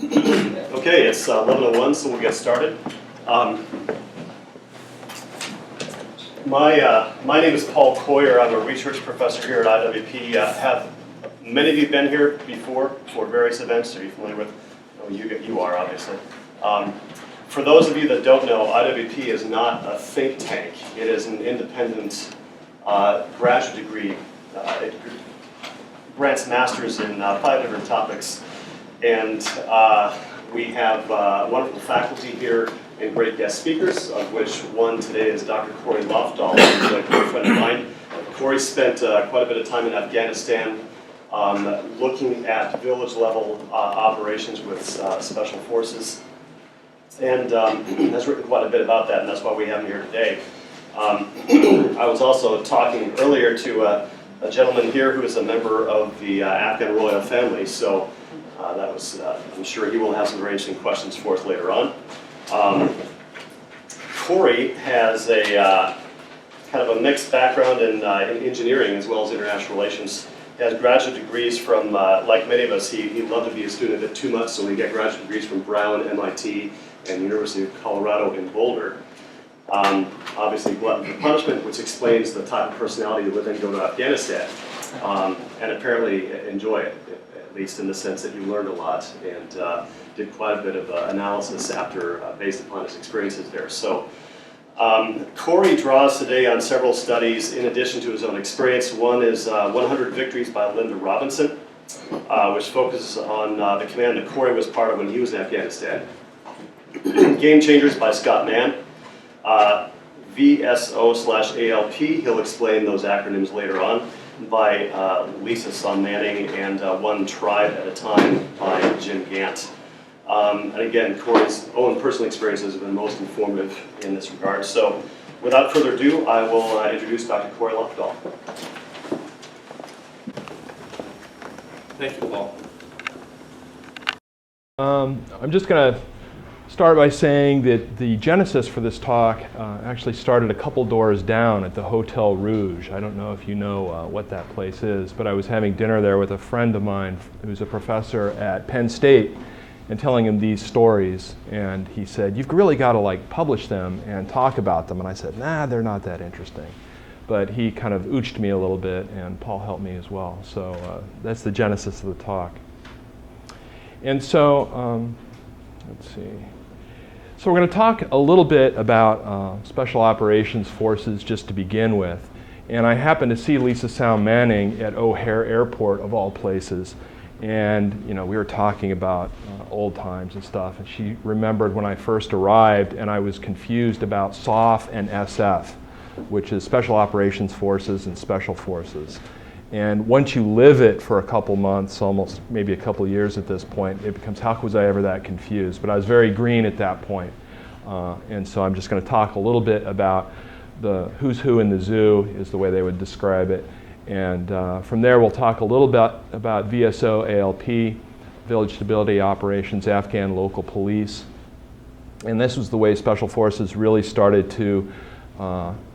Okay, it's 11:01, so we'll get started. My name is Paul Coyer. I'm a research professor here at IWP. Have many of you been here before for various events? Are you familiar with? Oh, you are, obviously. For those of you that don't know, IWP is not a think tank. It is an independent graduate degree. It grants masters in 5 different topics. And we have wonderful faculty here and great guest speakers, of which one today is Dr. Corey Lofdahl, who's a good friend of mine. Corey spent quite a bit of time in Afghanistan looking at village-level operations with special forces, and has written quite a bit about that, and that's why we have him here today. I was also talking earlier to a gentleman here who is a member of the Afghan royal family, so that was, I'm sure he will have some very interesting questions for us later on. Corey has a kind of a mixed background in engineering as well as international relations. He has graduate degrees from, like many of us, he loved to be a student a bit too much, so he got graduate degrees from Brown, MIT, and University of Colorado in Boulder. Obviously, glutton for punishment, which explains the type of personality that would then go to Afghanistan, and apparently enjoy it, at least in the sense that you learned a lot and did quite a bit of analysis after, based upon his experiences there. So, Corey draws today on several studies in addition to his own experience. One is 100 Victories by Linda Robinson, which focuses on the command that Corey was part of when he was in Afghanistan. Game Changers by Scott Mann. VSO/ALP, he'll explain those acronyms later on, by Lisa Manning, and One Tribe at a Time by Jim Gant. And again, Corey's own personal experiences have been most informative in this regard. So without further ado, I will introduce Dr. Corey Lofdahl. Thank you, Paul. I'm just going to start by saying that the genesis for this talk actually started a couple doors down at the Hotel Rouge. I don't know if you know what that place is, but I was having dinner there with a friend of mine who's a professor at Penn State and telling him these stories, and he said, "You've really got to publish them and talk about them." And I said, "Nah, they're not that interesting." But he kind of ooched me a little bit, and Paul helped me as well. So that's the genesis of the talk. And so, let's see. So we're going to talk a little bit about Special Operations Forces just to begin with. And I happened to see Lisa Manning at O'Hare Airport, of all places. And we were talking about old times and stuff. And she remembered when I first arrived and I was confused about SOF and SF, which is Special Operations Forces and Special Forces. And once you live it for a couple months, almost maybe a couple years at this point, it becomes, how was I ever that confused? But I was very green at that point. And so I'm just going to talk a little bit about the who's who in the zoo, is the way they would describe it. And from there we'll talk a little bit about VSO ALP, Village Stability Operations, Afghan Local Police. And this was the way Special Forces really started to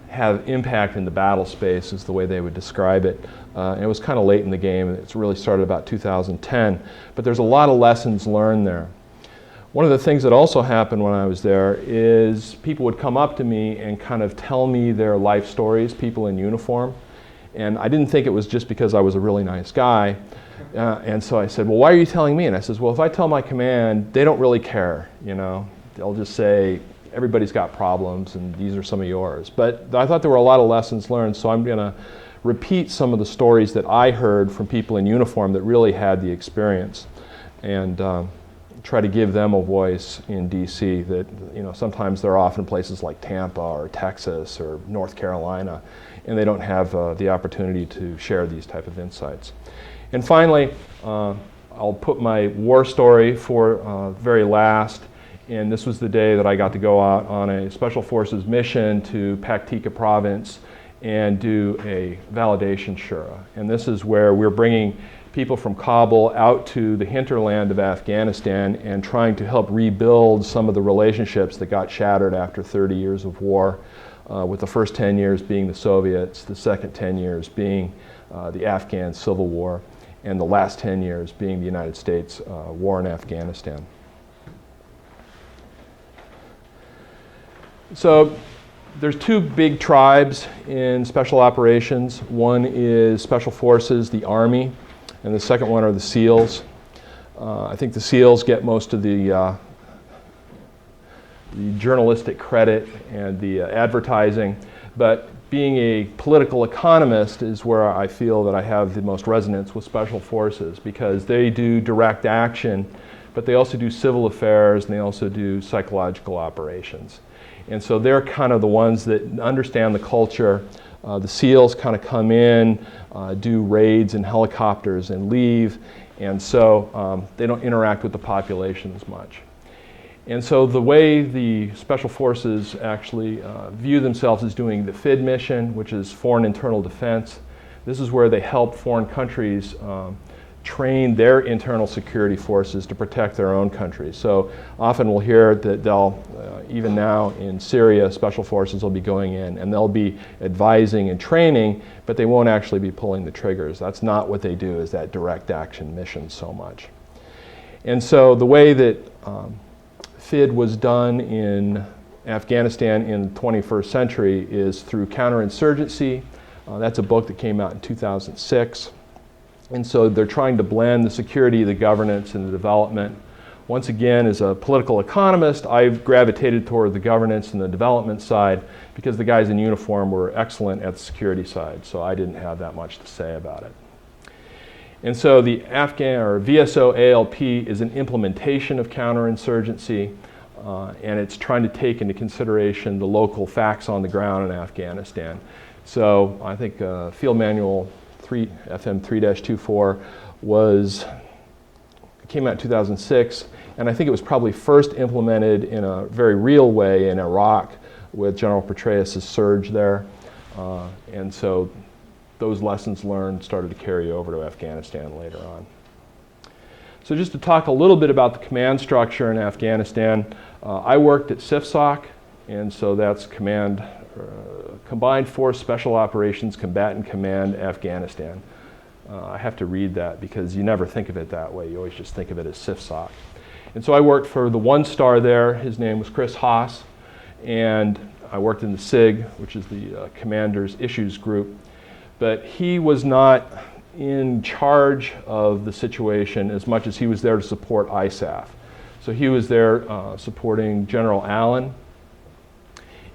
have impact in the battle space, is the way they would describe it. And it was kind of late in the game. It's really started about 2010. But there's a lot of lessons learned there. One of the things that also happened when I was there is people would come up to me and kind of tell me their life stories, people in uniform. And I didn't think it was just because I was a really nice guy. And so I said, "Well, why are you telling me?" And I said, "Well, if I tell my command, they don't really care, They'll just say, everybody's got problems and these are some of yours." But I thought there were a lot of lessons learned, so I'm going to repeat some of the stories that I heard from people in uniform that really had the experience, and try to give them a voice in DC that, sometimes they're off in places like Tampa or Texas or North Carolina, and they don't have the opportunity to share these type of insights. And finally, I'll put my war story for very last. And this was the day that I got to go out on a Special Forces mission to Paktika province and do a validation shura. And this is where we're bringing people from Kabul out to the hinterland of Afghanistan and trying to help rebuild some of the relationships that got shattered after 30 years of war, with the first 10 years being the Soviets, the second 10 years being the Afghan Civil War. and the last 10 years being the United States war in Afghanistan. So there's two big tribes in special operations. One is Special Forces, the Army, and the second one are the SEALs. I think the SEALs get most of the journalistic credit and the advertising, but being a political economist is where I feel that I have the most resonance with Special Forces, because they do direct action, but they also do civil affairs and they also do psychological operations. And so they're kind of the ones that understand the culture. The SEALs kind of come in, do raids in helicopters and leave, and so they don't interact with the population as much. And so the way the Special Forces actually view themselves as doing the FID mission, which is Foreign Internal Defense, this is where they help foreign countries train their internal security forces to protect their own countries. So often we'll hear that they'll, even now in Syria, Special Forces will be going in and they'll be advising and training, but they won't actually be pulling the triggers. That's not what they do, is that direct action mission so much. And so the way that FID was done in Afghanistan in the 21st century is through Counterinsurgency. That's a book that came out in 2006. And so they're trying to blend the security, the governance, and the development. Once again, as a political economist, I've gravitated toward the governance and the development side because the guys in uniform were excellent at the security side, so I didn't have that much to say about it. And so the Afghan, or VSO ALP, is an implementation of counterinsurgency, and it's trying to take into consideration the local facts on the ground in Afghanistan. So I think Field Manual FM 3-24 came out in 2006, and I think it was probably first implemented in a very real way in Iraq with General Petraeus' surge there. And so those lessons learned started to carry over to Afghanistan later on. So just to talk a little bit about the command structure in Afghanistan, I worked at CIFSOC, and so that's Combined Force Special Operations Combatant Command Afghanistan. I have to read that because you never think of it that way. You always just think of it as CIFSOC. And so I worked for the one star there. His name was Chris Haas, and I worked in the SIG, which is the Commander's Issues Group. But he was not in charge of the situation as much as he was there to support ISAF. So he was there supporting General Allen.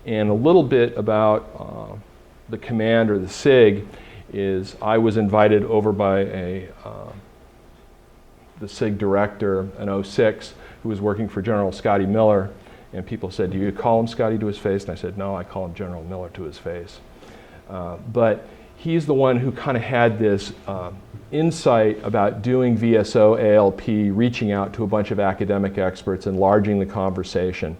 And a little bit about the command, or the SIG, is I was invited over by the SIG director in 06 who was working for General Scotty Miller, and people said, "Do you call him Scotty to his face?" And I said, "No, I call him General Miller to his face." But he's the one who kind of had this insight about doing VSO ALP, reaching out to a bunch of academic experts, enlarging the conversation.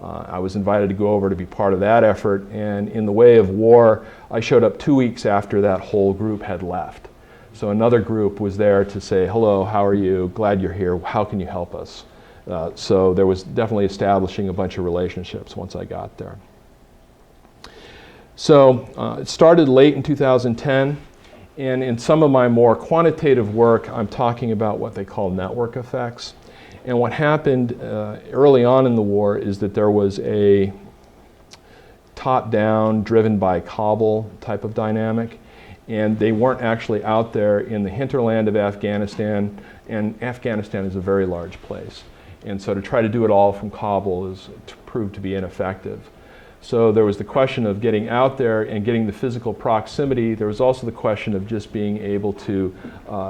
I was invited to go over to be part of that effort, and in the way of war, I showed up 2 weeks after that whole group had left. So another group was there to say, "Hello, how are you? Glad you're here. How can you help us?" So there was definitely establishing a bunch of relationships once I got there. So it started late in 2010, and in some of my more quantitative work, I'm talking about what they call network effects. And what happened early on in the war is that there was a top-down, driven by Kabul type of dynamic, and they weren't actually out there in the hinterland of Afghanistan, and Afghanistan is a very large place. And so to try to do it all from Kabul proved to be ineffective. So there was the question of getting out there and getting the physical proximity. There was also the question of just being able to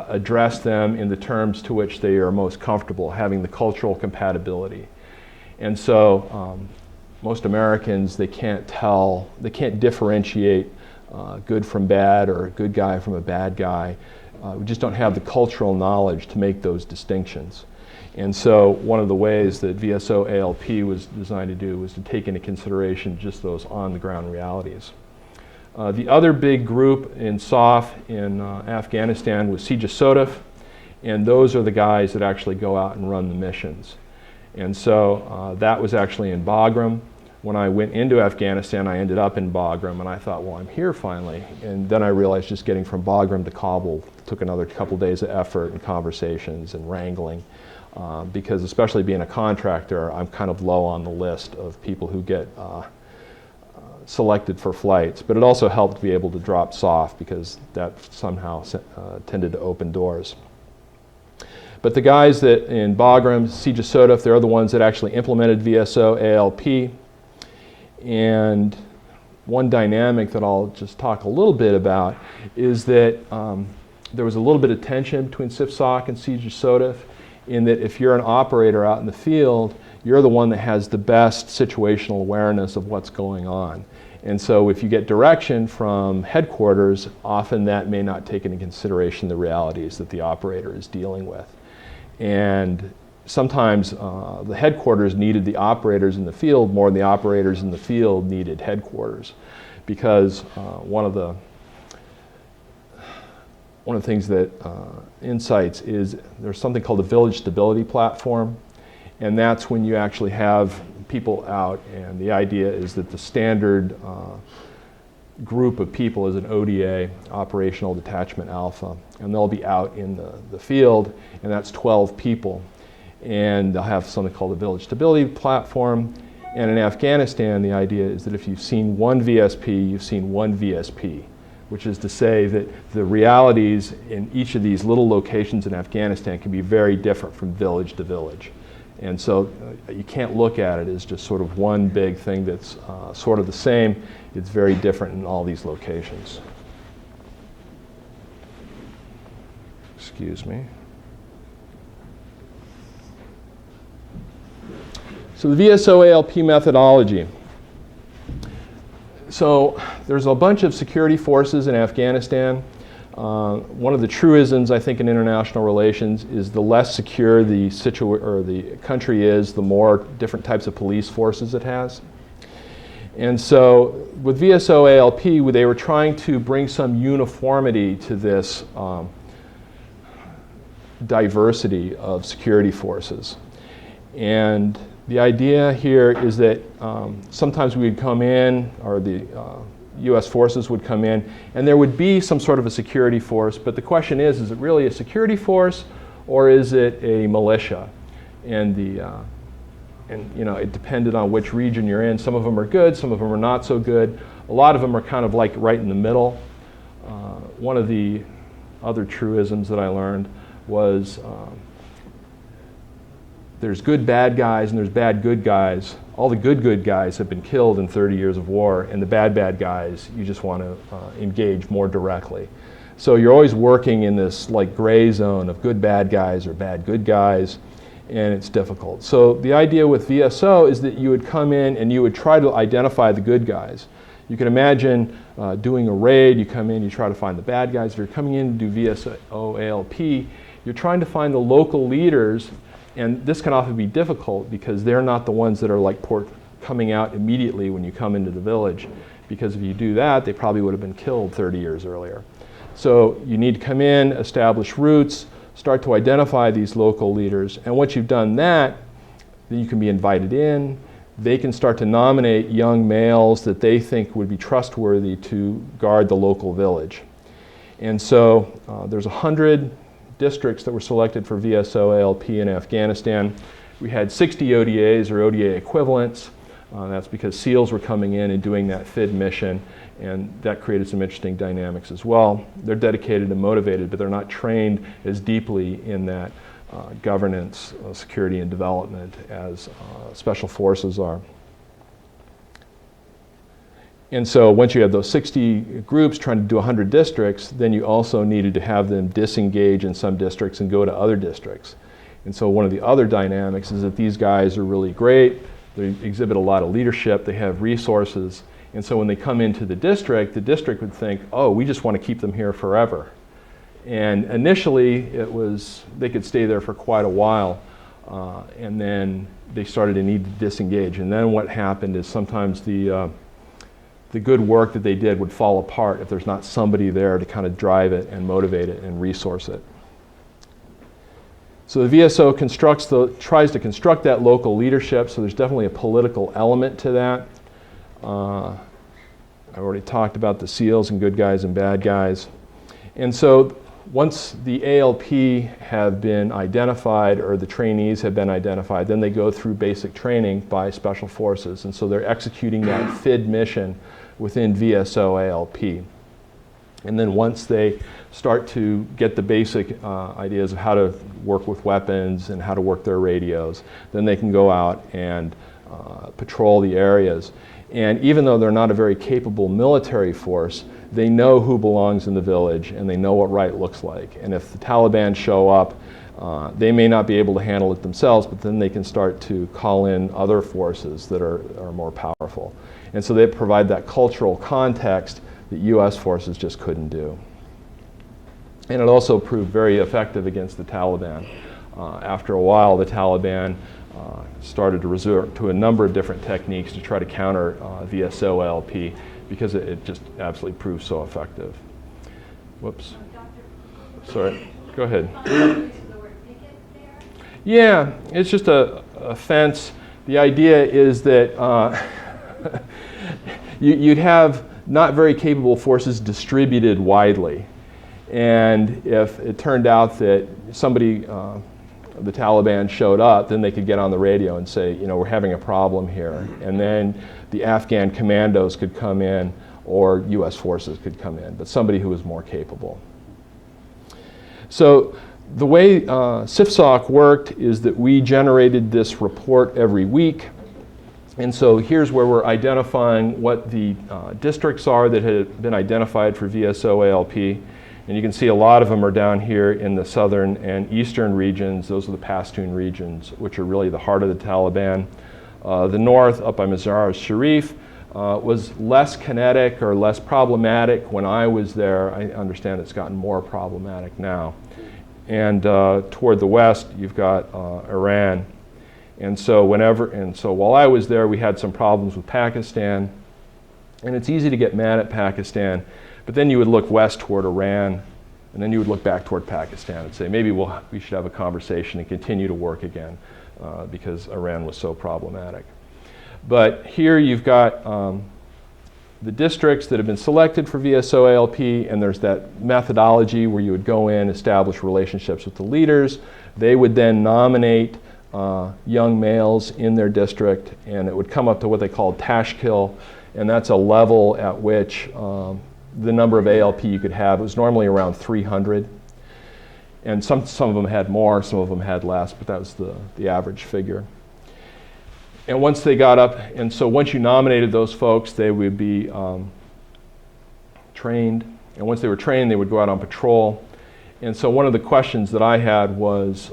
address them in the terms to which they are most comfortable, having the cultural compatibility. And so most Americans, they can't differentiate good from bad or a good guy from a bad guy. We just don't have the cultural knowledge to make those distinctions. And so one of the ways that VSO ALP was designed to do was to take into consideration just those on-the-ground realities. The other big group in SOF in Afghanistan was CJSOTF, and those are the guys that actually go out and run the missions. And so that was actually in Bagram. when I went into Afghanistan, I ended up in Bagram, and I thought, well, I'm here finally. And then I realized just getting from Bagram to Kabul took another couple days of effort and conversations and wrangling, because especially being a contractor, I'm kind of low on the list of people who get selected for flights. But it also helped to be able to drop soft, because that somehow tended to open doors. But the guys that in Bagram, Siege of Sodef, they're the ones that actually implemented VSO ALP. And one dynamic that I'll just talk a little bit about is that there was a little bit of tension between CIFSOC and Siege of Sodef, in that if you're an operator out in the field, you're the one that has the best situational awareness of what's going on. And so if you get direction from headquarters, often that may not take into consideration the realities that the operator is dealing with. And sometimes the headquarters needed the operators in the field more than the operators in the field needed headquarters, because one of the things that insights is there's something called the village stability platform, and that's when you actually have people out, and the idea is that the standard group of people is an ODA, Operational Detachment Alpha, and they'll be out in the field, and that's 12 people. And they'll have something called a village stability platform. And in Afghanistan, the idea is that if you've seen one VSP, you've seen one VSP, which is to say that the realities in each of these little locations in Afghanistan can be very different from village to village. And so you can't look at it as just sort of one big thing that's sort of the same. It's very different in all these locations. Excuse me. So the VSO ALP methodology. So there's a bunch of security forces in Afghanistan. One of the truisms, I think, in international relations is the less secure the country is, the more different types of police forces it has. And so with VSO ALP, they were trying to bring some uniformity to this diversity of security forces. And the idea here is that sometimes we would come in, or the U.S. forces would come in, and there would be some sort of a security force, but the question is it really a security force, or is it a militia? And you know, it depended on which region you're in. Some of them are good, some of them are not so good. A lot of them are kind of like right in the middle. One of the other truisms that I learned was there's good bad guys and there's bad good guys. All the good guys have been killed in 30 years of war, and the bad guys, you just want to engage more directly. So you're always working in this like gray zone of good bad guys or bad good guys, and it's difficult. So the idea with VSO is that you would come in and you would try to identify the good guys. You can imagine doing a raid, you come in, you try to find the bad guys. If you're coming in to do VSO ALP, you're trying to find the local leaders. And this can often be difficult because they're not the ones that are like coming out immediately when you come into the village. Because if you do that, they probably would have been killed 30 years earlier. So you need to come in, establish routes, start to identify these local leaders. And once you've done that, then you can be invited in. They can start to nominate young males that they think would be trustworthy to guard the local village. And so there's 100 districts that were selected for VSO ALP in Afghanistan. We had 60 ODAs or ODA equivalents. That's because SEALs were coming in and doing that FID mission, and that created some interesting dynamics as well. They're dedicated and motivated, but they're not trained as deeply in that governance, security, and development as special forces are. And so once you have those 60 groups trying to do 100 districts, then you also needed to have them disengage in some districts and go to other districts. And so one of the other dynamics is that these guys are really great. They exhibit a lot of leadership. They have resources. And so when they come into the district would think, oh, we just want to keep them here forever. And initially, they could stay there for quite a while. And then they started to need to disengage. And then what happened is sometimes the good work that they did would fall apart if there's not somebody there to kind of drive it and motivate it and resource it. So the VSO tries to construct that local leadership, so there's definitely a political element to that. I already talked about the SEALs and good guys and bad guys. And so once the ALP have been identified, or the trainees have been identified, then they go through basic training by special forces. And so they're executing that FID mission within VSO ALP. And then once they start to get the basic ideas of how to work with weapons and how to work their radios, then they can go out and patrol the areas. And even though they're not a very capable military force, they know who belongs in the village and they know what right looks like. And if the Taliban show up, they may not be able to handle it themselves, but then they can start to call in other forces that are more powerful. And so they provide that cultural context that U.S. forces just couldn't do. And it also proved very effective against the Taliban. After a while, the Taliban started to resort to a number of different techniques to try to counter VSO ALP because it just absolutely proved so effective. Whoops. Sorry. Go ahead. Yeah, it's just a fence. The idea is that you'd have not very capable forces distributed widely. And if it turned out that somebody, the Taliban showed up, then they could get on the radio and say, you know, we're having a problem here. And then the Afghan commandos could come in, or U.S. forces could come in, but somebody who was more capable. So the way CIFSOC worked is that we generated this report every week. And so here's where we're identifying what the districts are that had been identified for VSO ALP. And you can see a lot of them are down here in the southern and eastern regions. Those are the Pashtun regions, which are really the heart of the Taliban. The north, up by Mazar-e-Sharif, was less kinetic or less problematic when I was there. I understand it's gotten more problematic now. And toward the west, you've got Iran. And so while I was there, we had some problems with Pakistan. And it's easy to get mad at Pakistan, but then you would look west toward Iran, and then you would look back toward Pakistan and say, maybe we should have a conversation and continue to work again because Iran was so problematic. But here you've got the districts that have been selected for VSO ALP, and there's that methodology where you would go in, establish relationships with the leaders. They would then nominate young males in their district, and it would come up to what they called Tashkil, and that's a level at which the number of ALP you could have. It was normally around 300, and some of them had more, some of them had less, but that was the average figure. And once they got up, and so once you nominated those folks, they would be trained, and once they were trained, they would go out on patrol. And so one of the questions that I had was,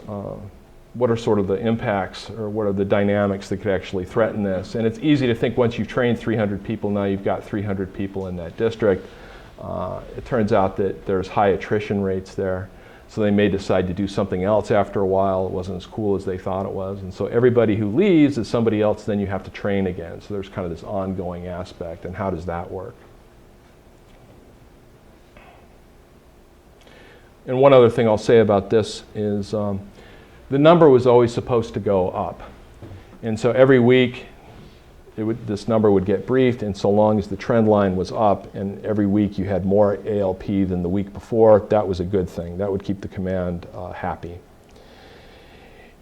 what are sort of the impacts, or what are the dynamics that could actually threaten this? And it's easy to think once you've trained 300 people, now you've got 300 people in that district. It turns out that there's high attrition rates there, so they may decide to do something else after a while. It wasn't as cool as they thought it was, and so everybody who leaves is somebody else then you have to train again. So there's kind of this ongoing aspect, and how does that work? And one other thing I'll say about this is the number was always supposed to go up. And so every week, this number would get briefed, and so long as the trend line was up, and every week you had more ALP than the week before, that was a good thing. That would keep the command happy.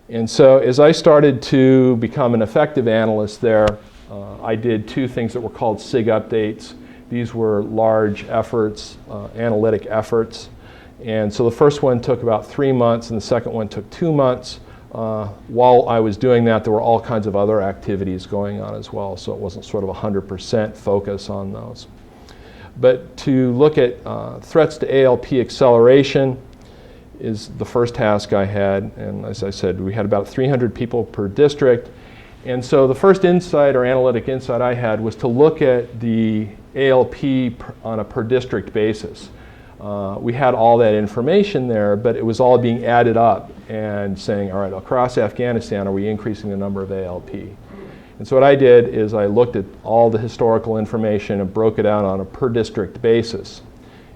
And so as I started to become an effective analyst there, I did two things that were called SIG updates. These were large efforts, analytic efforts. And so the first one took about 3 months, and the second one took 2 months. While I was doing that, there were all kinds of other activities going on as well, so it wasn't sort of 100% focus on those. But to look at threats to ALP acceleration is the first task I had, and as I said, we had about 300 people per district. And so the first insight, or analytic insight I had, was to look at the ALP on a per district basis. We had all that information there, but it was all being added up and saying, all right, across Afghanistan, are we increasing the number of ALP? And so what I did is I looked at all the historical information and broke it out on a per district basis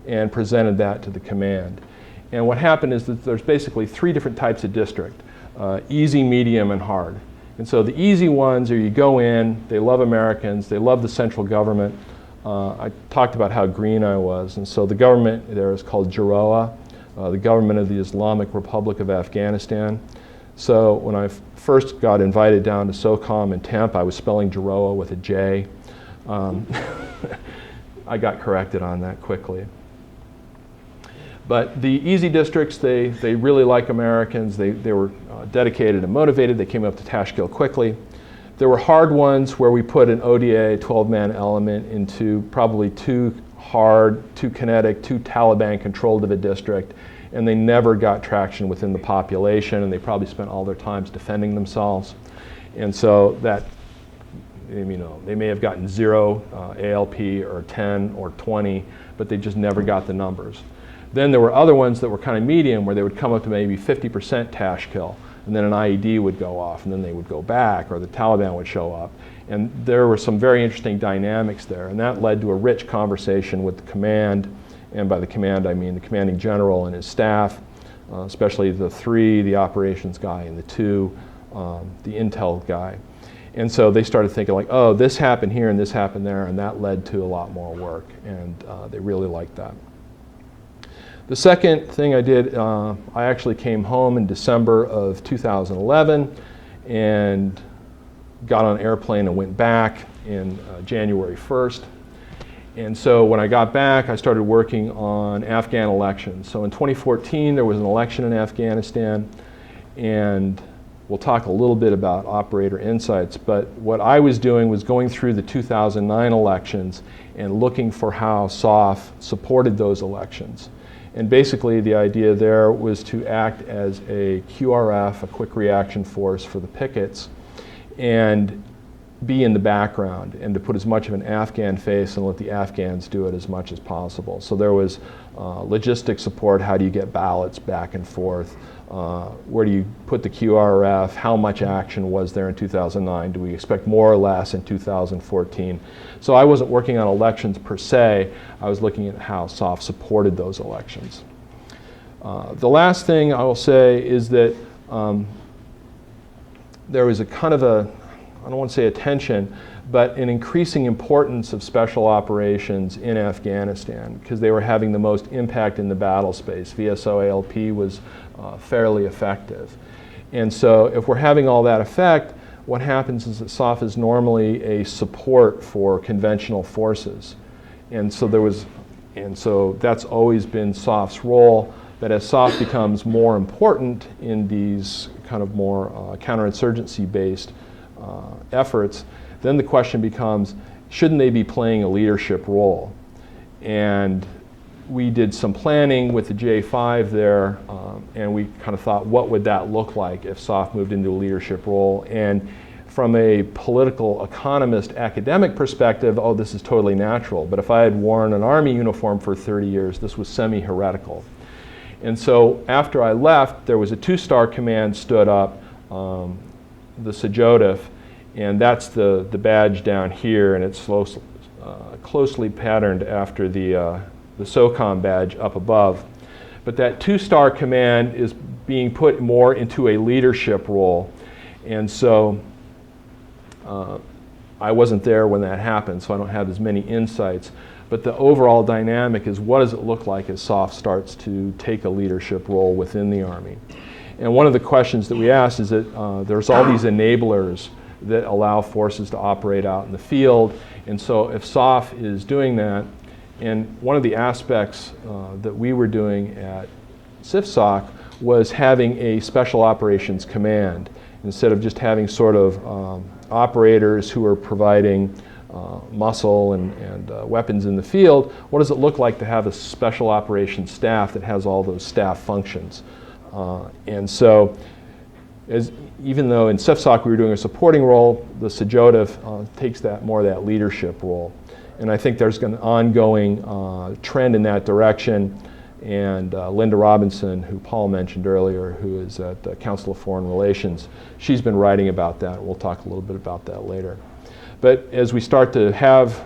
and presented that to the command. And what happened is that there's basically 3 different types of district, easy, medium, and hard. And so the easy ones are you go in, they love Americans, they love the central government. I talked about how green I was, and so the government there is called JAROA, the government of the Islamic Republic of Afghanistan. So when I first got invited down to SOCOM in Temp, I was spelling JAROA with a J. I got corrected on that quickly. But the easy districts, they really like Americans. They were dedicated and motivated. They came up to Tashkil quickly. There were hard ones where we put an ODA 12-man element into probably too hard, too kinetic, too Taliban controlled of a district, and they never got traction within the population, and they probably spent all their times defending themselves. And so that, they may have gotten 0 ALP or 10 or 20, but they just never got the numbers. Then there were other ones that were kind of medium, where they would come up to maybe 50% Tashkil, and then an IED would go off, and then they would go back, or the Taliban would show up. And there were some very interesting dynamics there, and that led to a rich conversation with the command, and by the command I mean the commanding general and his staff, especially the 3, the operations guy, and the 2, the intel guy. And so they started thinking like, oh, this happened here and this happened there, and that led to a lot more work, and they really liked that. The second thing I did, I actually came home in December of 2011 and got on an airplane and went back in January 1st. And so when I got back, I started working on Afghan elections. So in 2014, there was an election in Afghanistan, and we'll talk a little bit about operator insights, but what I was doing was going through the 2009 elections and looking for how SOF supported those elections. And basically the idea there was to act as a QRF, a quick reaction force for the pickets, and be in the background and to put as much of an Afghan face and let the Afghans do it as much as possible. So there was logistics support, how do you get ballots back and forth, where do you put the QRF, how much action was there in 2009, do we expect more or less in 2014. So I wasn't working on elections per se, I was looking at how SOF supported those elections. The last thing I will say is that there was a kind of a, I don't want to say attention, but an increasing importance of special operations in Afghanistan because they were having the most impact in the battle space. VSO ALP was fairly effective. And so if we're having all that effect, what happens is that SOF is normally a support for conventional forces. And so that's always been SOF's role, that as SOF becomes more important in these kind of more counterinsurgency based efforts, then the question becomes, shouldn't they be playing a leadership role? And we did some planning with the J5 there, and we kind of thought, what would that look like if SOF moved into a leadership role? And from a political economist academic perspective, oh, this is totally natural. But if I had worn an army uniform for 30 years, this was semi-heretical. And so after I left, there was a 2-star command stood up, the Sajotif, and that's the badge down here, and it's closely patterned after the SOCOM badge up above. But that 2-star command is being put more into a leadership role. And so I wasn't there when that happened, so I don't have as many insights. But the overall dynamic is, what does it look like as SOF starts to take a leadership role within the Army? And one of the questions that we asked is that there's all these enablers that allow forces to operate out in the field. And so if SOF is doing that, and one of the aspects that we were doing at CIFSOC was having a special operations command, instead of just having sort of operators who are providing muscle and weapons in the field. What does it look like to have a special operations staff that has all those staff functions? And so, even though in CIFSOC we were doing a supporting role, the Sajotif takes that more of that leadership role. And I think there's an ongoing trend in that direction. And Linda Robinson, who Paul mentioned earlier, who is at the Council of Foreign Relations, she's been writing about that. We'll talk a little bit about that later. But as we start to have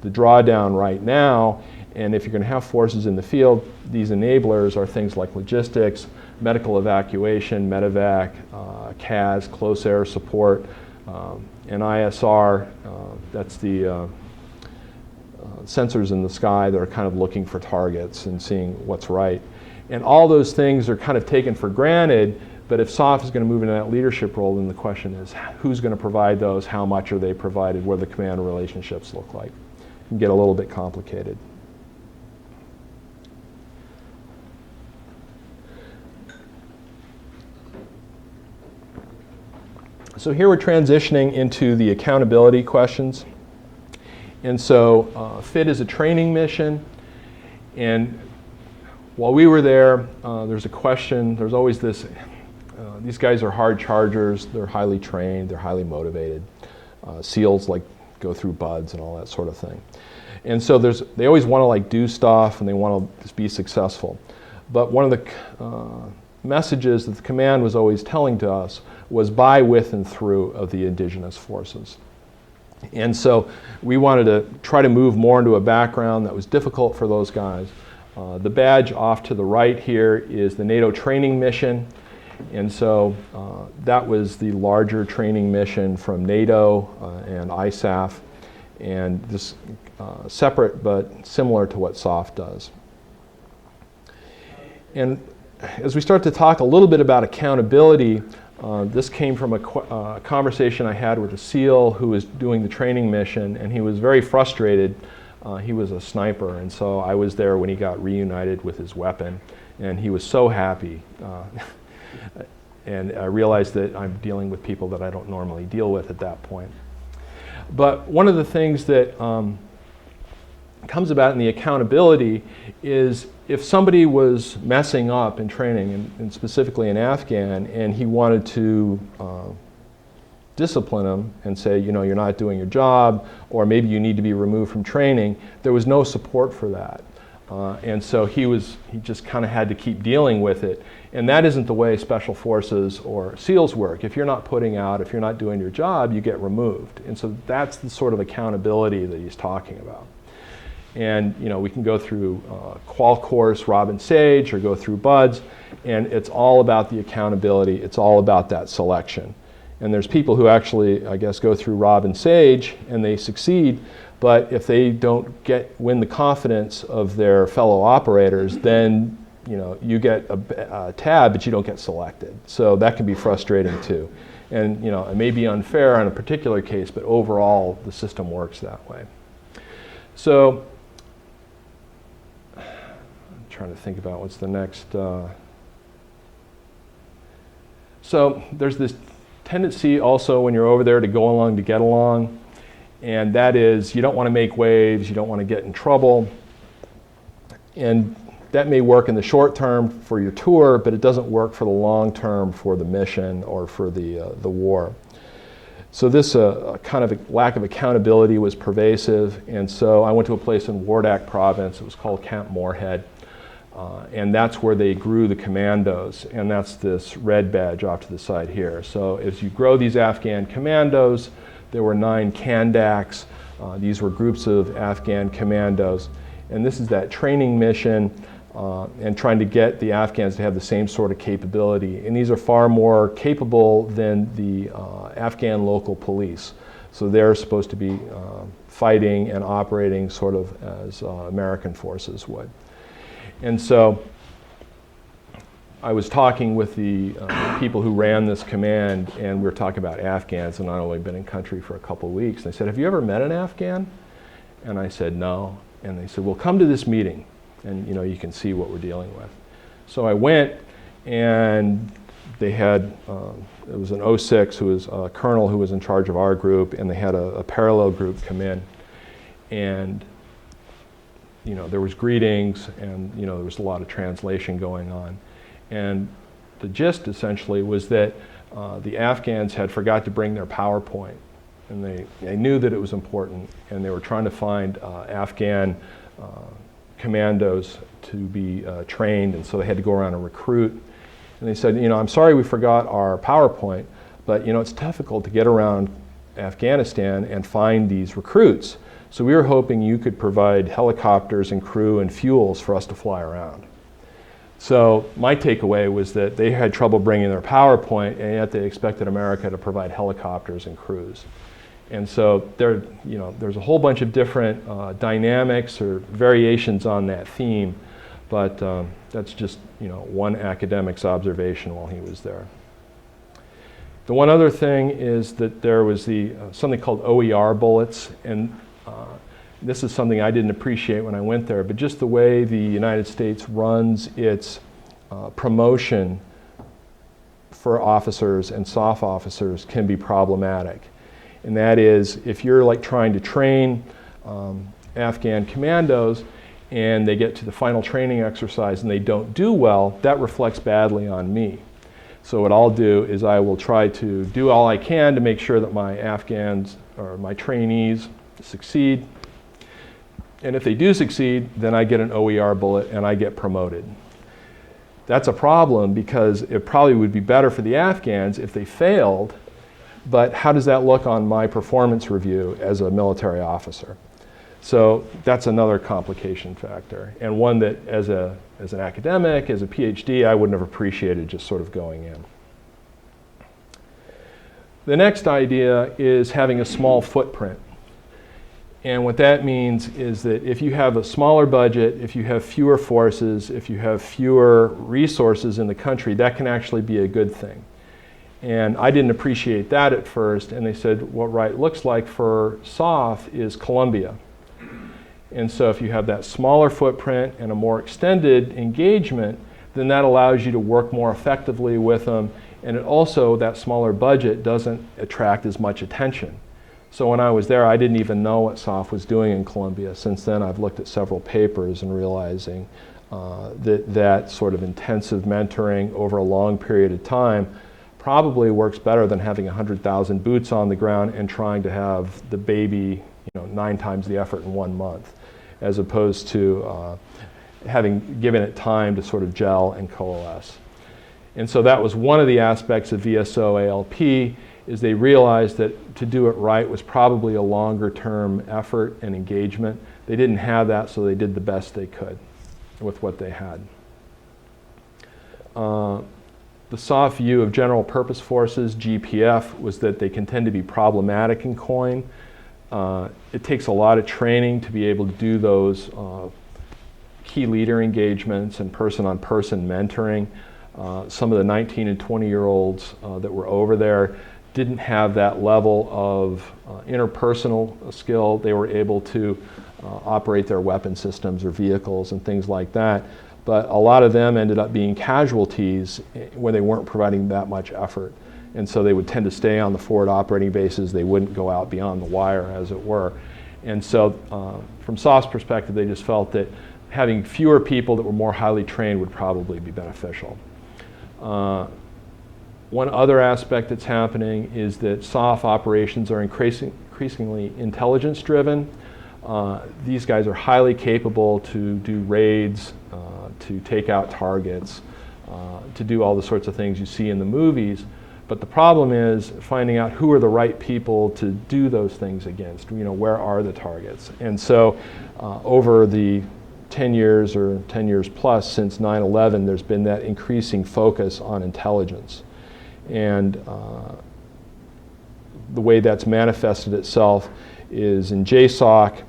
the drawdown right now, And if you're going to have forces in the field, these enablers are things like logistics, medical evacuation, medevac, CAS, close air support, and ISR, that's the sensors in the sky that are kind of looking for targets and seeing what's right. And all those things are kind of taken for granted, but if SOF is going to move into that leadership role, then the question is who's going to provide those, how much are they provided, what do the command relationships look like? It can get a little bit complicated. So here we're transitioning into the accountability questions. And so FIT is a training mission, and while we were there, there's a question, there's always this, these guys are hard chargers, they're highly trained, they're highly motivated. SEALs like go through BUDS and all that sort of thing. And so they always want to like do stuff and they want to be successful. But one of the messages that the command was always telling to us was by, with, and through of the indigenous forces. And so we wanted to try to move more into a background that was difficult for those guys. The badge off to the right here is the NATO training mission. And so that was the larger training mission from NATO and ISAF. And this separate but similar to what SOF does. And as we start to talk a little bit about accountability, this came from a conversation I had with a SEAL who was doing the training mission, and he was very frustrated. He was a sniper, and so I was there when he got reunited with his weapon, and he was so happy. And I realized that I'm dealing with people that I don't normally deal with at that point. But one of the things that comes about in the accountability is if somebody was messing up in training, and specifically in Afghan, and he wanted to discipline him and say, you know, you're not doing your job, or maybe you need to be removed from training, there was no support for that. And so he just kind of had to keep dealing with it. And that isn't the way Special Forces or SEALs work. If you're not putting out, if you're not doing your job, you get removed. And so that's the sort of accountability that he's talking about. And you know, we can go through Qual course, Robin Sage, or go through BUDS, and it's all about the accountability. It's all about that selection. And there's people who actually, I guess, go through Robin Sage and they succeed, but if they don't win the confidence of their fellow operators, then you know, you get a tab, but you don't get selected. So that can be frustrating too. And you know, it may be unfair on a particular case, but overall the system works that way. So I'm trying to think about what's the next. So there's this tendency also when you're over there to go along to get along, and that is you don't want to make waves, you don't want to get in trouble, and that may work in the short term for your tour, but it doesn't work for the long term for the mission or for the war. So this kind of a lack of accountability was pervasive, and so I went to a place in Wardak province. It was called Camp Moorhead, and that's where they grew the commandos, and that's this red badge off to the side here. So as you grow these Afghan commandos, there were 9 Kandaks. These were groups of Afghan commandos, and this is that training mission and trying to get the Afghans to have the same sort of capability. And these are far more capable than the Afghan Local Police. So they're supposed to be fighting and operating sort of as American forces would. And so I was talking with the people who ran this command, and we were talking about Afghans, and I'd only been in country for a couple of weeks. And they said, have you ever met an Afghan? And I said, no. And they said, well, come to this meeting, and you know, you can see what we're dealing with. So I went, and they had, it was an 06 who was a colonel who was in charge of our group, and they had a parallel group come in. And you know, there was greetings, and you know, there was a lot of translation going on. And the gist essentially was that the Afghans had forgot to bring their PowerPoint, and they knew that it was important, and they were trying to find Afghan commandos to be trained, and so they had to go around and recruit. And they said, you know, I'm sorry we forgot our PowerPoint, but you know, it's difficult to get around Afghanistan and find these recruits. So we were hoping you could provide helicopters and crew and fuels for us to fly around. So my takeaway was that they had trouble bringing their PowerPoint, and yet they expected America to provide helicopters and crews. And so there's a whole bunch of different dynamics or variations on that theme, but that's just one academic's observation while he was there. The one other thing is that there was something called OER bullets, and this is something I didn't appreciate when I went there, but just the way the United States runs its promotion for officers and SOF officers can be problematic. And that is, if you're like trying to train Afghan commandos and they get to the final training exercise and they don't do well, that reflects badly on me. So what I'll do is I will try to do all I can to make sure that my Afghans or my trainees succeed. And if they do succeed, then I get an OER bullet and I get promoted. That's a problem because it probably would be better for the Afghans if they failed, but how does that look on my performance review as a military officer? So that's another complication factor, and one that as an academic, as a PhD, I wouldn't have appreciated just sort of going in. The next idea is having a small footprint. And what that means is that if you have a smaller budget, if you have fewer forces, if you have fewer resources in the country, that can actually be a good thing. And I didn't appreciate that at first, and they said what right looks like for SOF is Colombia. And so if you have that smaller footprint and a more extended engagement, then that allows you to work more effectively with them, and it also, that smaller budget doesn't attract as much attention. So when I was there, I didn't even know what SOF was doing in Colombia. Since then, I've looked at several papers and realizing that sort of intensive mentoring over a long period of time probably works better than having 100,000 boots on the ground and trying to have the baby 9 times the effort in 1 month, as opposed to having given it time to sort of gel and coalesce. And so that was one of the aspects of VSO ALP, is they realized that to do it right was probably a longer term effort and engagement. They didn't have that, so they did the best they could with what they had. The SOF view of general purpose forces, GPF, was that they can tend to be problematic in COIN. It takes a lot of training to be able to do those key leader engagements and person-on-person mentoring. Some of the 19 and 20-year-olds that were over there didn't have that level of interpersonal skill. They were able to operate their weapon systems or vehicles and things like that. But a lot of them ended up being casualties when they weren't providing that much effort. And so they would tend to stay on the forward operating bases. They wouldn't go out beyond the wire, as it were. And so from SOF's perspective, they just felt that having fewer people that were more highly trained would probably be beneficial. One other aspect that's happening is that SOF operations are increasingly intelligence-driven. These guys are highly capable to do raids, to take out targets, to do all the sorts of things you see in the movies. But the problem is finding out who are the right people to do those things against. Where are the targets? And so over the 10 years or 10 years plus since 9/11, there's been that increasing focus on intelligence. And the way that's manifested itself is in JSOC.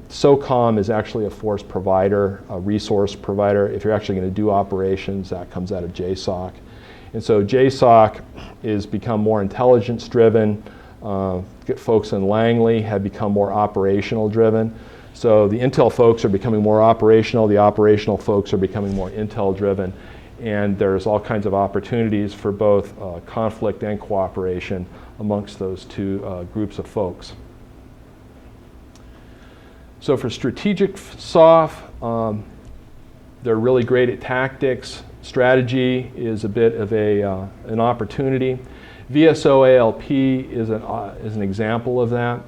SOCOM is actually a force provider, a resource provider. If you're actually going to do operations, that comes out of JSOC. And so JSOC is become more intelligence driven. Folks in Langley have become more operational driven. So the intel folks are becoming more operational, the operational folks are becoming more intel driven, and there's all kinds of opportunities for both conflict and cooperation amongst those two groups of folks. So for strategic SOF, they're really great at tactics. Strategy is a bit of an opportunity. VSO ALP is an example of that.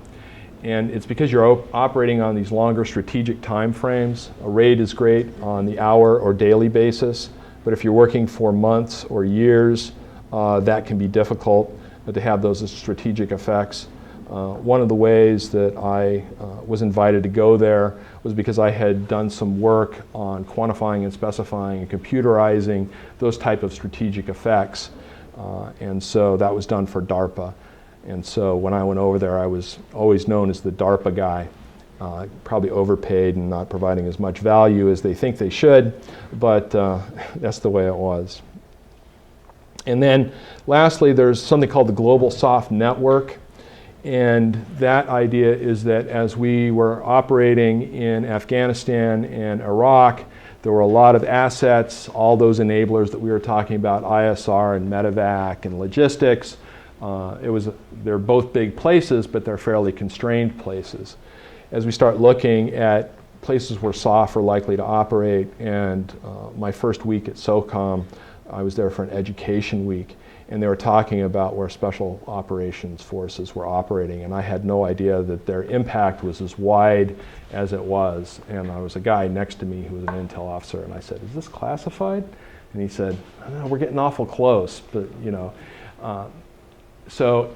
And it's because you're operating on these longer strategic time frames. A raid is great on the hour or daily basis, but if you're working for months or years, that can be difficult to have those strategic effects. One of the ways that I was invited to go there was because I had done some work on quantifying and specifying and computerizing those type of strategic effects. And so that was done for DARPA. And so when I went over there, I was always known as the DARPA guy. Probably overpaid and not providing as much value as they think they should, but that's the way it was. And then lastly, there's something called the Global Soft Network. And that idea is that as we were operating in Afghanistan and Iraq, there were a lot of assets, all those enablers that we were talking about, ISR and medevac and logistics. They're both big places, but they're fairly constrained places. As we start looking at places where SOF are likely to operate, and my first week at SOCOM, I was there for an education week, and they were talking about where special operations forces were operating, and I had no idea that their impact was as wide as it was. And there was a guy next to me who was an intel officer, and I said, "Is this classified?" And he said, "No, we're getting awful close," but you know.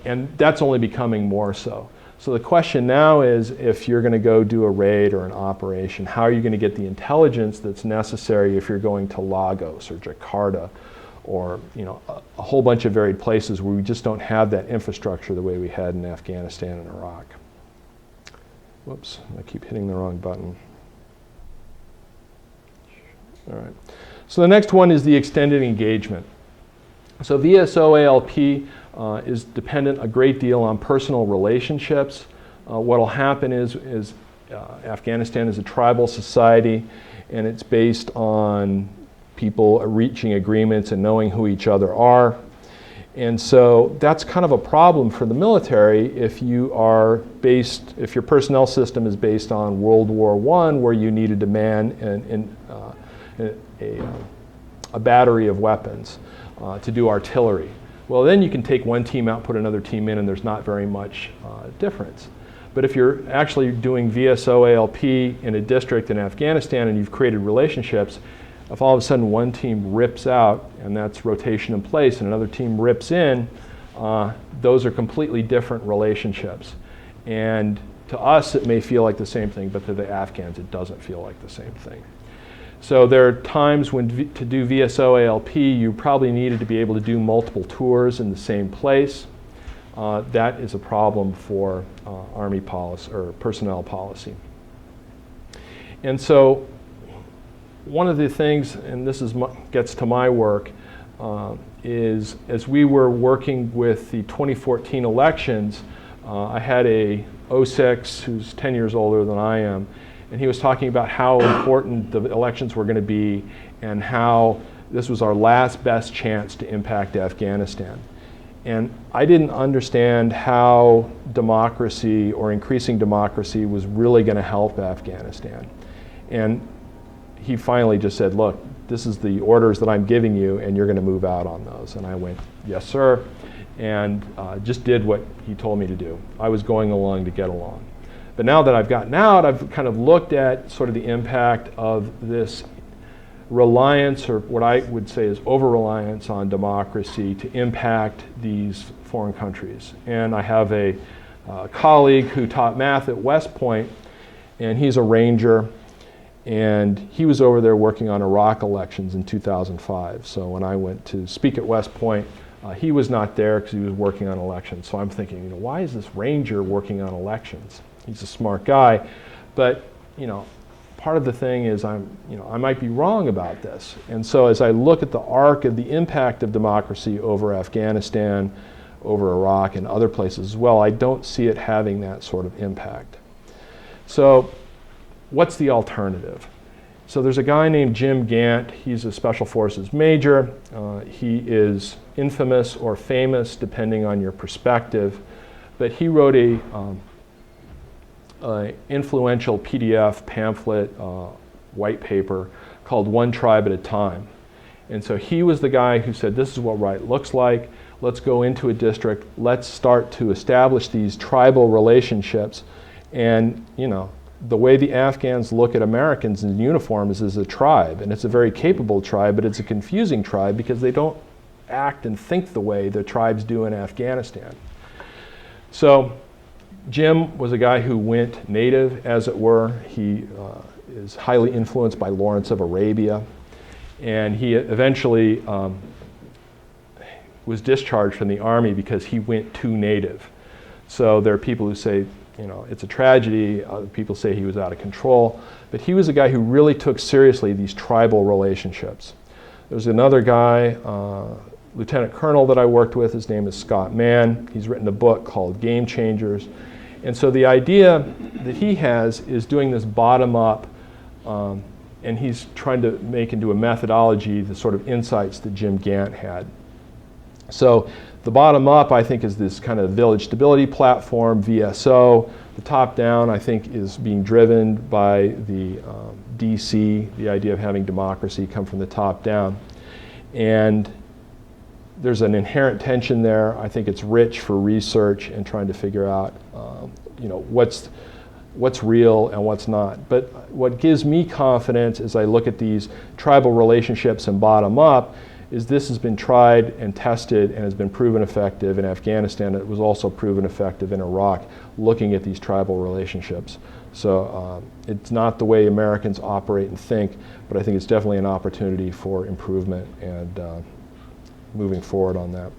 And that's only becoming more so. So the question now is, if you're going to go do a raid or an operation, how are you going to get the intelligence that's necessary if you're going to Lagos or Jakarta or a whole bunch of varied places where we just don't have that infrastructure the way we had in Afghanistan and Iraq. Whoops, I keep hitting the wrong button. All right. So the next one is the extended engagement. So VSO ALP is dependent a great deal on personal relationships. What will happen is Afghanistan is a tribal society, and it's based on people reaching agreements and knowing who each other are. And so that's kind of a problem for the military if your personnel system is based on World War I, where you needed to man a battery of weapons to do artillery. Well, then you can take one team out, put another team in, and there's not very much difference. But if you're actually doing VSO ALP in a district in Afghanistan and you've created relationships, if all of a sudden one team rips out, and that's rotation in place, and another team rips in, those are completely different relationships. And to us, it may feel like the same thing, but to the Afghans, it doesn't feel like the same thing. So there are times when to do VSO ALP, you probably needed to be able to do multiple tours in the same place. That is a problem for Army policy or personnel policy. And so one of the things, and this gets to my work, is as we were working with the 2014 elections, I had a 06 who's 10 years older than I am, and he was talking about how important the elections were going to be and how this was our last best chance to impact Afghanistan. And I didn't understand how democracy or increasing democracy was really going to help Afghanistan. And he finally just said, "Look, this is the orders that I'm giving you, and you're going to move out on those." And I went, "Yes, sir," and just did what he told me to do. I was going along to get along. But now that I've gotten out, I've kind of looked at sort of the impact of this reliance, or what I would say is over-reliance on democracy to impact these foreign countries. And I have a colleague who taught math at West Point, and he's a ranger, and he was over there working on Iraq elections in 2005. So when I went to speak at West Point, he was not there because he was working on elections. So I'm thinking, why is this ranger working on elections? He's a smart guy, but part of the thing is I might be wrong about this. And so as I look at the arc of the impact of democracy over Afghanistan, over Iraq, and other places as well, I don't see it having that sort of impact. So what's the alternative? So there's a guy named Jim Gant. He's a Special Forces major. He is infamous or famous, depending on your perspective, but he wrote a influential PDF pamphlet, white paper called One Tribe at a Time. And so he was the guy who said, this is what right looks like. Let's go into a district. Let's start to establish these tribal relationships. And the way the Afghans look at Americans in uniform is as a tribe. And it's a very capable tribe, but it's a confusing tribe because they don't act and think the way the tribes do in Afghanistan. So Jim was a guy who went native, as it were. He is highly influenced by Lawrence of Arabia, and he eventually was discharged from the army because he went too native. So there are people who say, you know, it's a tragedy. Other people say he was out of control. But he was a guy who really took seriously these tribal relationships. There's another guy, Lieutenant Colonel, that I worked with. His name is Scott Mann. He's written a book called Game Changers. And so the idea that he has is doing this bottom-up, and he's trying to make into a methodology the sort of insights that Jim Gant had. So the bottom-up, I think, is this kind of village stability platform, VSO. The top-down, I think, is being driven by the DC, the idea of having democracy come from the top down. And there's an inherent tension there. I think it's rich for research and trying to figure out, you know, what's real and what's not. But what gives me confidence as I look at these tribal relationships and bottom up is this has been tried and tested and has been proven effective in Afghanistan. It was also proven effective in Iraq, looking at these tribal relationships. So it's not the way Americans operate and think, but I think it's definitely an opportunity for improvement and moving forward on that.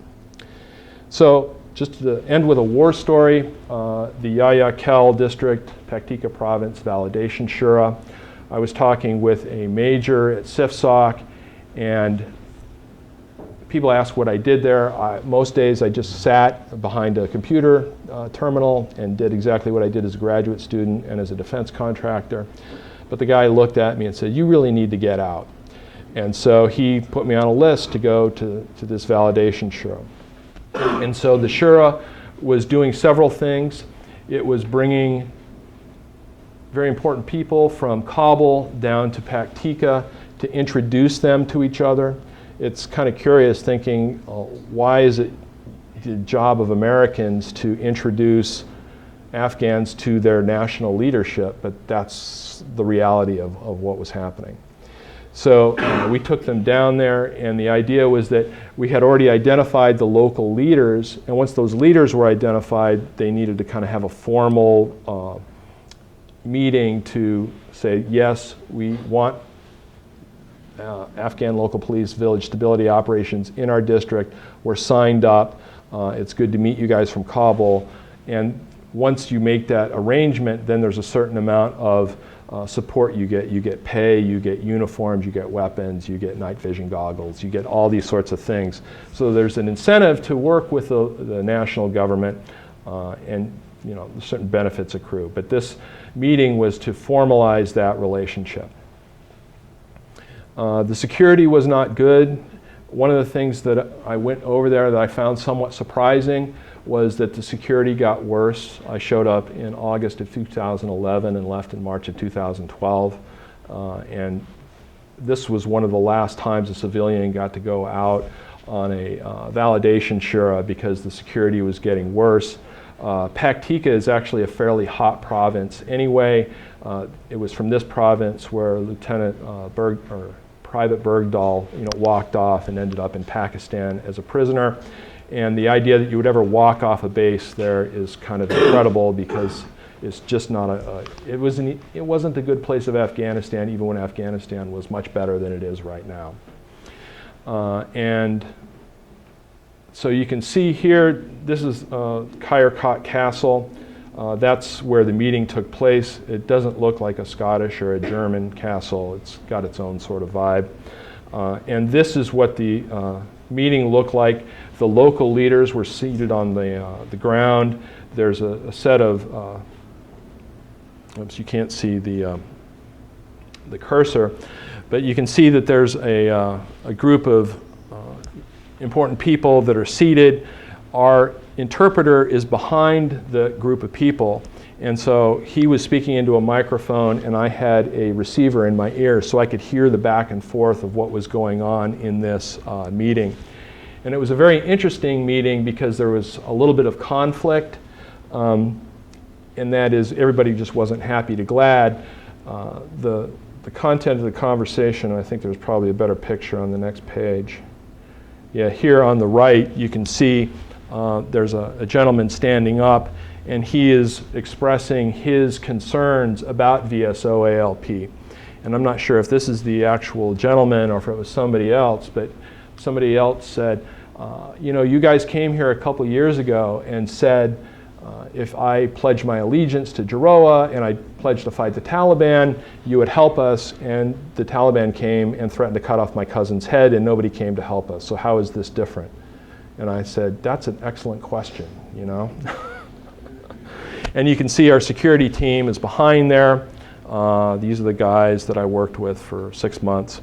So just to end with a war story, the Yahya Khel District, Paktika Province Validation Shura. I was talking with a major at SIFSOC, and people ask what I did there. Most days I just sat behind a computer terminal and did exactly what I did as a graduate student and as a defense contractor. But the guy looked at me and said, "You really need to get out." And so he put me on a list to go to this validation Shura. And so the Shura was doing several things. It was bringing very important people from Kabul down to Paktika to introduce them to each other. It's kind of curious thinking, why is it the job of Americans to introduce Afghans to their national leadership? But that's the reality of what was happening. So we took them down there, and the idea was that we had already identified the local leaders, and once those leaders were identified, they needed to kind of have a formal meeting to say, yes, we want Afghan Local Police village stability operations in our district. We're signed up. It's good to meet you guys from Kabul. And once you make that arrangement, then there's a certain amount of support you get. You get pay, you get uniforms, you get weapons, you get night vision goggles, you get all these sorts of things. So there's an incentive to work with the national government, and you know, certain benefits accrue. But this meeting was to formalize that relationship. The security was not good. One of the things that I went over there that I found somewhat surprising was that the security got worse. I showed up in August of 2011 and left in March of 2012. And this was one of the last times a civilian got to go out on a validation Shura because the security was getting worse. Paktika is actually a fairly hot province anyway. It was from this province where Private Bergdahl, walked off and ended up in Pakistan as a prisoner. And the idea that you would ever walk off a base there is kind of incredible because it's just not it wasn't a good place of Afghanistan, even when Afghanistan was much better than it is right now. And so you can see here, this is Kyrkot Castle. That's where the meeting took place. It doesn't look like a Scottish or a German castle. It's got its own sort of vibe. And this is what the meeting looked like. The local leaders were seated on the ground. There's a set of, oops, you can't see the cursor, but you can see that there's a group of important people that are seated. Our interpreter is behind the group of people, and so he was speaking into a microphone and I had a receiver in my ear so I could hear the back and forth of what was going on in this meeting. And it was a very interesting meeting because there was a little bit of conflict, and that is everybody just wasn't happy to glad. The content of the conversation, I think there's probably a better picture on the next page. Yeah, here on the right you can see there's a gentleman standing up, and he is expressing his concerns about VSO ALP. And I'm not sure if this is the actual gentleman or if it was somebody else, but somebody else said, you know, you guys came here a couple years ago and said, if I pledge my allegiance to Jaroa and I pledged to fight the Taliban, you would help us, and the Taliban came and threatened to cut off my cousin's head and nobody came to help us. So how is this different? And I said, that's an excellent question, you know. And you can see our security team is behind there. These are the guys that I worked with for 6 months.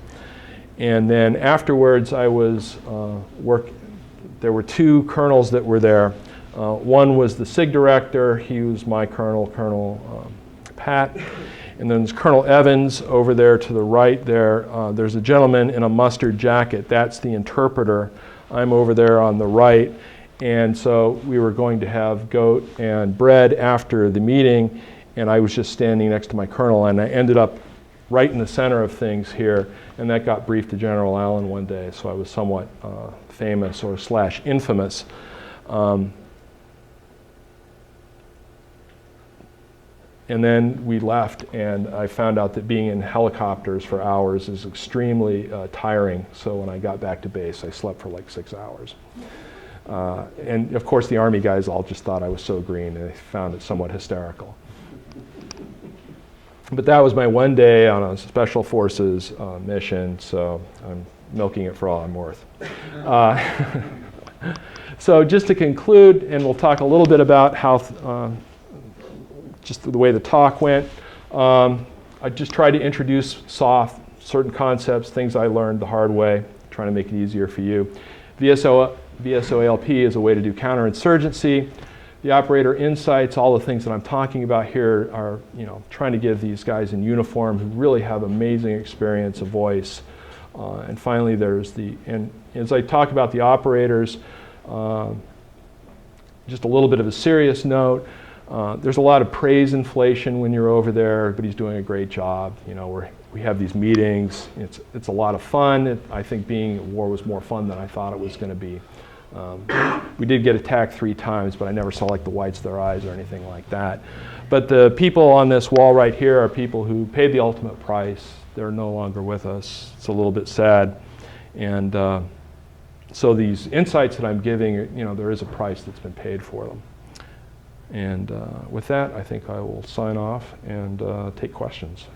And then afterwards I was there were 2 colonels that were there. One was the SIG director, he was my colonel, Colonel Pat. And then there's Colonel Evans over there to the right there. There's a gentleman in a mustard jacket, that's the interpreter. I'm over there on the right. And so we were going to have goat and bread after the meeting, and I was just standing next to my colonel, and I ended up right in the center of things here, and that got briefed to General Allen one day, so I was somewhat famous or / infamous. And then we left, and I found out that being in helicopters for hours is extremely tiring, so when I got back to base, I slept for like 6 hours. And of course the Army guys all just thought I was so green, and they found it somewhat hysterical. But that was my one day on a Special Forces mission, so I'm milking it for all I'm worth. So just to conclude, and we'll talk a little bit about how, just the way the talk went, I just tried to introduce certain concepts, things I learned the hard way, trying to make it easier for you. VSO ALP is a way to do counterinsurgency. The operator insights, all the things that I'm talking about here are, you know, trying to give these guys in uniform who really have amazing experience a voice. And finally, and as I talk about the operators, just a little bit of a serious note. There's a lot of praise inflation when you're over there. Everybody's doing a great job. You know, we have these meetings. It's a lot of fun. I think being at war was more fun than I thought it was going to be. We did get attacked 3 times, but I never saw like the whites of their eyes or anything like that. But the people on this wall right here are people who paid the ultimate price. They're no longer with us. It's a little bit sad. And so these insights that I'm giving, you know, there is a price that's been paid for them. And with that, I think I will sign off and take questions.